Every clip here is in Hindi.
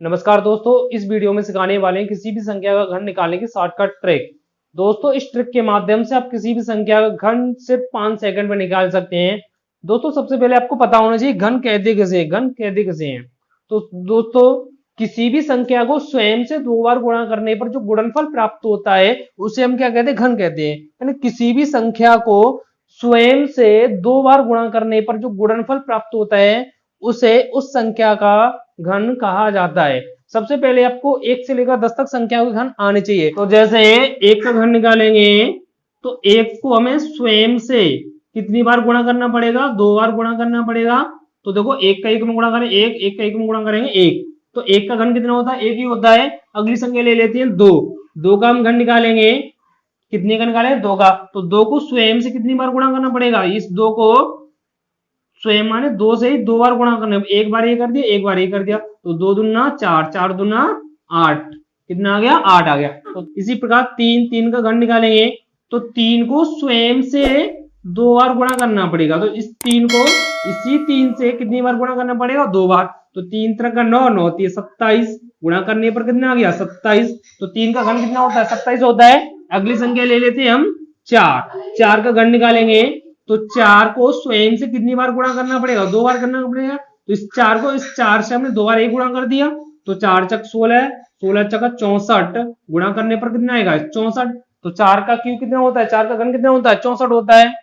नमस्कार दोस्तों, इस वीडियो में सिखाने वाले हैं किसी भी संख्या का घन निकालने की शॉर्टकट ट्रिक। दोस्तों, इस ट्रिक के माध्यम से आप किसी भी संख्या का घन सिर्फ 5 सेकंड में निकाल सकते हैं। दोस्तों, सबसे पहले आपको पता होना चाहिए घन कहते किसे हैं। तो दोस्तों, किसी भी संख्या को स्वयं से 2 बार गुणा करने पर जो गुणनफल प्राप्त होता है उसे हम क्या कहते हैं? घन कहते हैं। यानी किसी भी संख्या को स्वयं से 2 बार गुणा करने पर जो गुणनफल प्राप्त होता है उसे उस संख्या का घन कहा जाता है। सबसे पहले आपको 1 से लेकर 10 तक संख्या के घन आने चाहिए। तो जैसे 1 का घन निकालेंगे तो 1 को हमें स्वयं से कितनी बार गुणा करना पड़ेगा? 2 बार गुणा करना पड़ेगा। तो देखो 1 का 1 में गुणा करें 1, 1 का 1 में गुणा करेंगे 1। तो 1 का घन कितना होता है? 1 ही होता है। अगली संख्या ले लेते हैं 2। 2 का हम घन निकालेंगे, कितने का निकालें? 2 का। तो 2 को स्वयं से कितनी बार गुणा करना पड़ेगा? इस 2 को स्वयं माने 2 से ही 2 बार गुणा करना। एक बार ये कर दिया, एक बार ये कर दिया, तो 2 दूना 4, 4 दूना 8। कितना आ गया? 8 आ गया। तो इसी प्रकार 3 का घन निकालेंगे तो 3 को स्वयं से 2 बार गुणा करना पड़ेगा। तो इस 3 को इसी 3 से कितनी बार गुणा करना पड़ेगा? 2 बार। तो 3 3 का 9, 9 3 27, गुणा करने पर कितना आ गया? 27। तो 3 का घन कितना होता है? 27 होता है। अगली संख्या ले लेते हैं हम 4। 4 का घन निकालेंगे तो 4 को स्वयं से कितनी बार गुणा करना पड़ेगा? 2 बार करना पड़ेगा। तो इस 4 को इस 4 से हमने 2 बार एक गुणा कर दिया। तो 4 चक 16, 16 चक 64, गुणा करने पर कितना आएगा? 64। तो 4 का क्यू कितना होता है? 4 का घन कितना होता है? 64 होता है।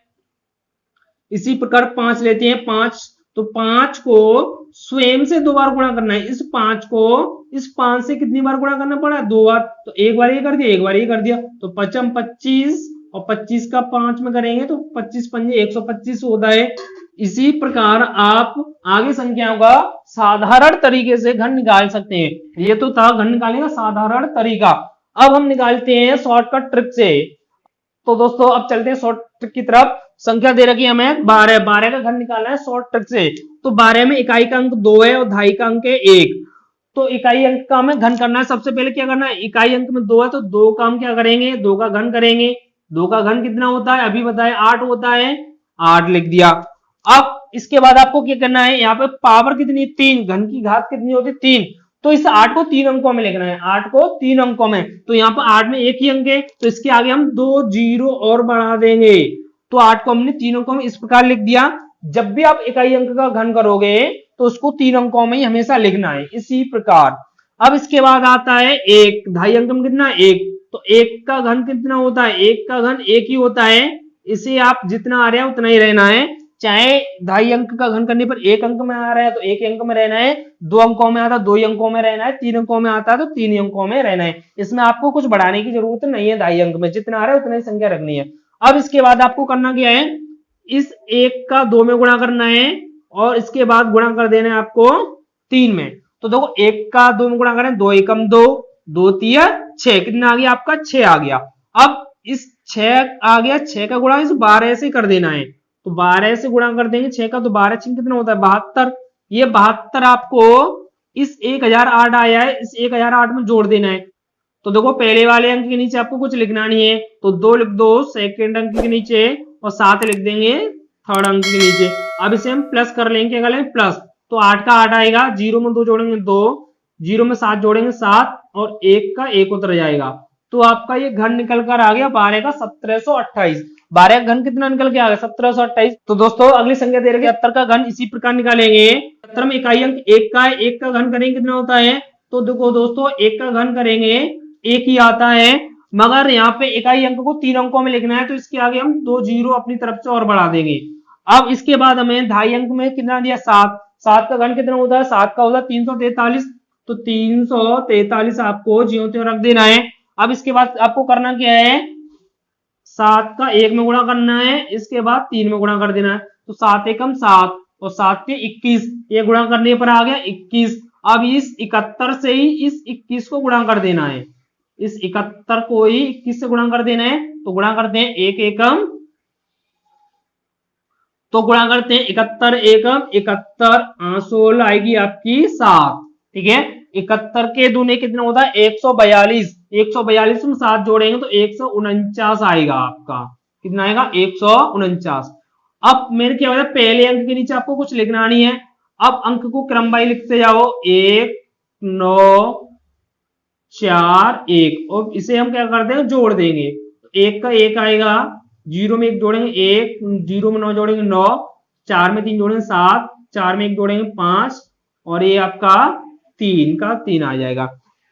इसी प्रकार 5 लेते हैं 5। तो 5 को स्वयं से 2 बार गुणा करना है। इस 5 को इस 5 से कितनी बार गुणा करना पड़ा? 2 बार। तो एक बार ये कर दिया, एक बार ये कर दिया। तो 5 25 और 25 का 5 में करेंगे तो 25 पंजे 125 होता है। इसी प्रकार आप आगे संख्याओं का साधारण तरीके से घन निकाल सकते हैं। ये तो था घन निकालने का साधारण तरीका। अब हम निकालते हैं शॉर्टकट ट्रिक से। तो दोस्तों, अब चलते हैं शॉर्ट ट्रिक की तरफ। संख्या दे रखी है हमें 12। 12 का घन निकालना है शॉर्ट ट्रिक से। तो 12 में इकाई का अंक 2 है और दहाई का अंक है 1। तो इकाई अंक का हमें घन करना है। सबसे पहले क्या करना है? इकाई अंक में 2 है तो 2 का हम क्या करेंगे? 2 का घन करेंगे। 2 का घन कितना होता है? अभी बताए 8 होता है। 8 लिख दिया। अब इसके बाद आपको क्या करना है? यहाँ पे पावर कितनी? 3। घन की घात कितनी होती है? 3। तो इस 8 को 3 अंकों में लिखना है। 8 को 3 अंकों में। तो यहाँ पर 8 में एक ही अंक है तो इसके आगे हम 2 जीरो और बढ़ा देंगे। तो 8 को हमने 3 अंकों में इस प्रकार लिख दिया। जब भी आप इकाई अंक का घन करोगे तो उसको 3 अंकों में ही हमेशा लिखना है। इसी प्रकार अब इसके बाद आता है 1। ढाई अंक में कितना? 1। तो 1 का घन कितना होता है? 1 का घन 1 ही होता है। इसे आप जितना आ रहा है उतना ही रहना है। चाहे ढाई अंक का घन करने पर 1 अंक में आ रहा है तो 1 अंक में रहना है। 2 अंकों में आता है 2 अंकों में रहना है। 3 अंकों में आता है तो 3 अंकों में रहना है। इसमें आपको कुछ बढ़ाने की जरूरत नहीं है। ढाई अंक में जितना आ रहा है उतना ही संख्या रखनी है। अब इसके बाद आपको करना क्या है? इस 1 का 2 में गुणा करना है और इसके बाद गुणा कर देना है आपको 3 में। तो देखो 1 का 2 में गुणा करें, 2 एकम 2, 2 तिया 6। कितना आ गया आपका? 6 आ गया। अब इस 6 आ गया, 6 का गुणा इस 12 से कर देना है। तो 12 से गुणा कर देंगे 6 का, तो 12 6 कितना होता है? 72। ये 72 आपको इस 1008 आया है, इस 1008 में जोड़ देना है। तो देखो पहले वाले अंक के नीचे आपको कुछ लिखना नहीं है तो 2 लिख दो सेकेंड अंक के नीचे और 7 लिख देंगे थर्ड अंक के नीचे। अब इसे हम प्लस कर लेंगे, क्या करें? प्लस। तो 8 का 8 आएगा, 0 में 2 जोड़ेंगे 2, 0 में 7 जोड़ेंगे 7 और 1 का 1 उतर जाएगा। तो आपका ये घन निकल कर आ गया 12 का 1728। 12 का घन कितना निकल के आ गया? 1728। तो दोस्तों, अगली संख्या दे रखी है 70 का घन इसी प्रकार निकालेंगे। 70 में इकाई अंक 1 का है, 1 का घन करेंगे कितना होता है? तो देखो दोस्तों, 1 का घन करेंगे 1 ही आता है, मगर यहाँ पे इकाई अंक को 3 अंकों में लिखना है तो इसके आगे हम 2 जीरो अपनी तरफ से और बढ़ा देंगे। अब इसके बाद हमें ढाई अंक में कितना दिया? 7। 7 का घन कितना होता है? 7 का होता है 343। तो 343 आपको ज्यों त्यों रख देना है। अब इसके बाद आपको करना क्या है? 7 का 1 में गुणा करना है, इसके बाद 3 में गुणा कर देना है। तो 7 एकम 7 और 7 के 21, ये गुणा करने पर आ गया 21। अब इस 71 से ही इस 21 को गुणा कर देना है। इस 71 को ही 21 से गुणा कर देना है। तो गुणा करते हैं 1 एकम, तो गुणा करते हैं 71 एकम 71, 16 आएगी आपकी 7। ठीक है, 71 के दूने कितना होता है? 142। 142 में 7 जोड़ेंगे तो 149 आएगा आपका। कितना आएगा? 149। अब मेरे क्या होता है? पहले अंक के नीचे आपको कुछ लिखना नहीं है। अब अंक को क्रमवाई लिखते जाओ, 1 9 4 1 और इसे हम क्या करते हैं जोड़ देंगे। एक का एक आएगा, 0 में 1 जोड़ेंगे 1, 0 में 9 जोड़ेंगे 9, 4 में 3 जोड़ेंगे 7, 4 में 1 जोड़ेंगे 5 और ये आपका 3 का 3 आ जाएगा।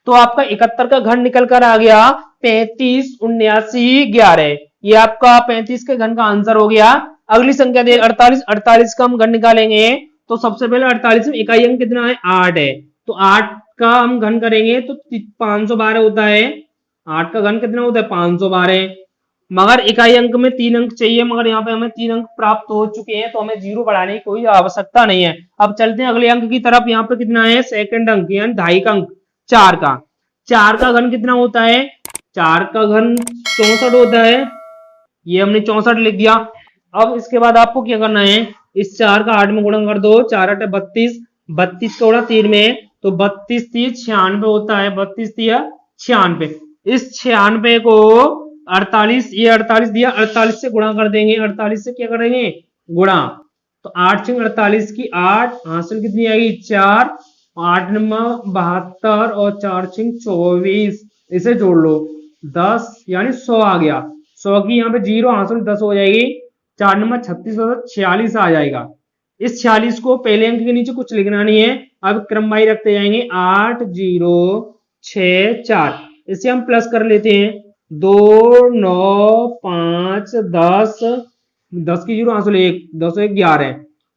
तो आपका 71 का घन निकल कर आ गया 35 79 11। ये आपका 35 के घन का आंसर हो गया। अगली संख्या दे 48, 48 का हम घन निकालेंगे तो सबसे पहले 48 में इकाई अंक कितना है 8 है, तो 8 का हम घन करेंगे तो 512 होता है। 8 का घन कितना होता है 512, मगर इकाई अंक में 3 अंक चाहिए, मगर यहाँ पे हमें 3 अंक प्राप्त हो चुके हैं तो हमें 0 बढ़ाने की कोई आवश्यकता नहीं है। अब चलते हैं अगले अंक की तरफ। यहाँ पे कितना है सेकंड अंक यानी 2.5 का अंक 4 का। 4 का घन कितना होता है 4 का घन 64 होता है, ये हमने 64 लिख दिया। अब इसके बाद आपको क्या करना है, इस 4 का 8 में गुणा कर दो, 4 8 32, 32 का गुणा 3 में तो 32 3 96 होता है, 32 3 96। इस 96 को 48, ये 48 दिया, 48 से गुणा कर देंगे, 48 से क्या करेंगे गुणा, तो 8 6 48 की 8 हासिल कितनी आएगी 4, 8 9 72 और 4 6 24, इसे जोड़ लो 10 यानी 100 आ गया। 100 की यहाँ पे 0 हासिल 10 हो जाएगी, 4 नंबर 36 और 46 आ जाएगा। इस 46 को पहले अंक के नीचे कुछ लिखना नहीं है, अब क्रमवाही रखते जाएंगे 8 0 6 4, इसे हम प्लस कर लेते हैं 2 9 5 10, 10 की 0 हासिल 1, 10 1 11।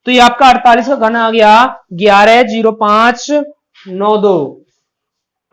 तो ये आपका 48 का घन आ गया 11 0 5 9 2।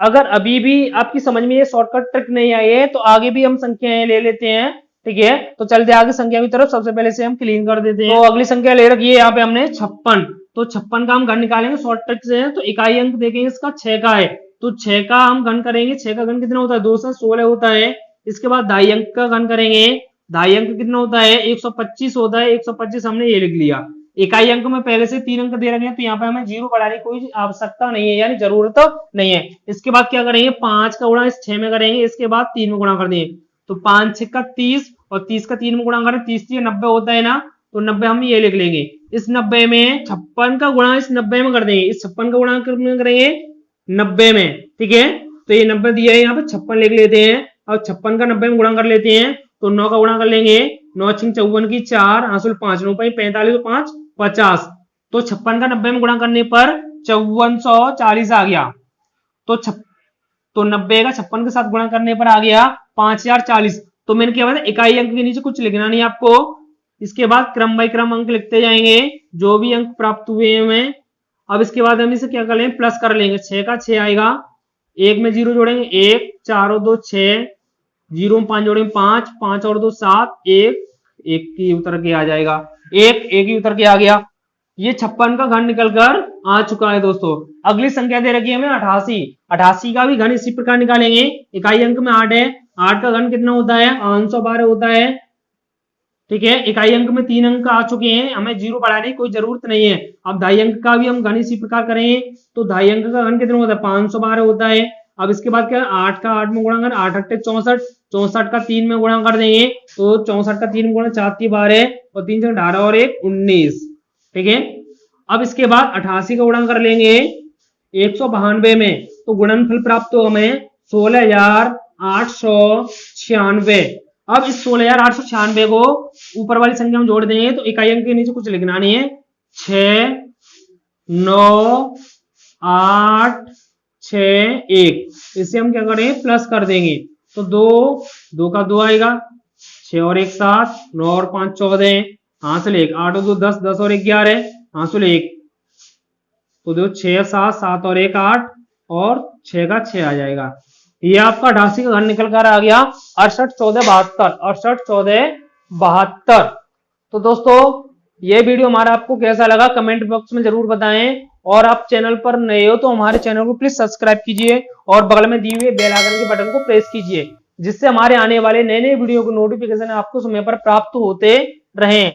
अगर अभी भी आपकी समझ में ये शॉर्टकट ट्रिक नहीं आई है तो आगे भी हम संख्याएं ले लेते हैं, ठीक है। तो चलते आगे संख्या की तरफ, सबसे पहले से हम क्लीन कर देते हैं। तो अगली संख्या ले रखी है यहाँ पे हमने 56, तो 56 का हम घन निकालेंगे शॉर्ट ट्रिक से। तो इकाई अंक देखेंगे इसका 6 का है, तो 6 का हम घन करेंगे, 6 का घन कितना होता है 2 से 16 होता है। इसके बाद 2.5 अंक का घन करेंगे, 2.5 अंक कितना होता है 125 होता है, 125 हमने ये लिख लिया। इकाई अंक में पहले से 3 अंक दे रखे हैं तो यहाँ पे हमें 0 बढ़ाने की कोई आवश्यकता नहीं है, यानी जरूरत नहीं है। इसके बाद क्या करेंगे 5 का गुणा इस 6 में करेंगे, इसके बाद 3 में गुणा कर देंगे, तो 5 6 का 30 और 30 का 3 में गुणा करें 30 3 90 होता है ना, तो 90 हम ये लिख लेंगे। इस 90 में 56 का गुणा इस 90 में कर देंगे, इस 56 का गुणा करेंगे 90 में, ठीक है। तो ये 90 दिया है, यहाँ पे 56 लिख लेते हैं। अब 56 का 90 में गुणा कर लेते हैं, तो 9 का गुणा कर लेंगे, 9 6 54 की 4 हासिल 5 9 45 5 50, तो 56 का 90 में गुणा करने पर 5440 आ गया। तो 90 का 56 के साथ गुणा करने पर आ गया 5040। तो मैंने क्या बताया इकाई अंक के नीचे कुछ लिखना नहीं आपको। इसके बाद क्रम बाय क्रम अंक लिखते जाएंगे जो भी अंक प्राप्त हुए हैं हमें। अब इसके बाद हम इसे क्या कर लेंगे प्लस कर लेंगे, 6 का 6 आएगा, 1 में 0 जोड़ेंगे 1, 4 और 2 6, 0 में 5 जोड़ेंगे 5, 5 और 2 7, 1 की उतर के आ जाएगा, 1 ही उतर के आ गया। ये 56 का घन निकलकर आ चुका है दोस्तों। अगली संख्या दे रखी है हमें 88, 88 का भी घन इसी प्रकार निकालेंगे। इकाई अंक में 8 है, 8 का घन कितना होता है 512 होता है, ठीक है। इकाई अंक में 3 अंक आ चुके हैं, हमें 0 बढ़ाने की कोई जरूरत नहीं है। अब 2.5 अंक का भी हम घन इसी प्रकार करेंगे, तो 2.5 अंक का घन कितना होता है 512 होता है। अब इसके बाद क्या 8 का 8 में गुणा कर, 8 8 64, 64 का 3 में गुणा कर देंगे, तो 64 का 3 में गुणा 4 3 12 और 3 6 18 और 1 19, ठीक है। अब इसके बाद 88 का गुणा कर लेंगे 192 में, तो गुणनफल प्राप्त हो हमें 16896। अब इस 16896 को ऊपर वाली संख्या में जोड़ देंगे, तो इकाई अंक के नीचे कुछ लिखना नहीं है, 6 9 8 6 1, इसे हम क्या करेंगे प्लस कर देंगे, तो 2 का 2 आएगा, 6 और 1 7, 9 और 5 14, हासिल 1, 8 और 2 10, 10 और 1 11, हासिल 1, तो देखो 6 7 7 और 1 8 और 6 का 6 आ जाएगा। ये आपका 88 का घन निकल कर आ गया 68 14 72, 68 14 72। तो दोस्तों ये वीडियो हमारा आपको कैसा लगा कमेंट बॉक्स में जरूर बताएं, और आप चैनल पर नए हो तो हमारे चैनल को प्लीज सब्सक्राइब कीजिए और बगल में दिए हुए बेल आइकन के बटन को प्रेस कीजिए, जिससे हमारे आने वाले नए नए वीडियो को नोटिफिकेशन आपको समय पर प्राप्त होते रहें।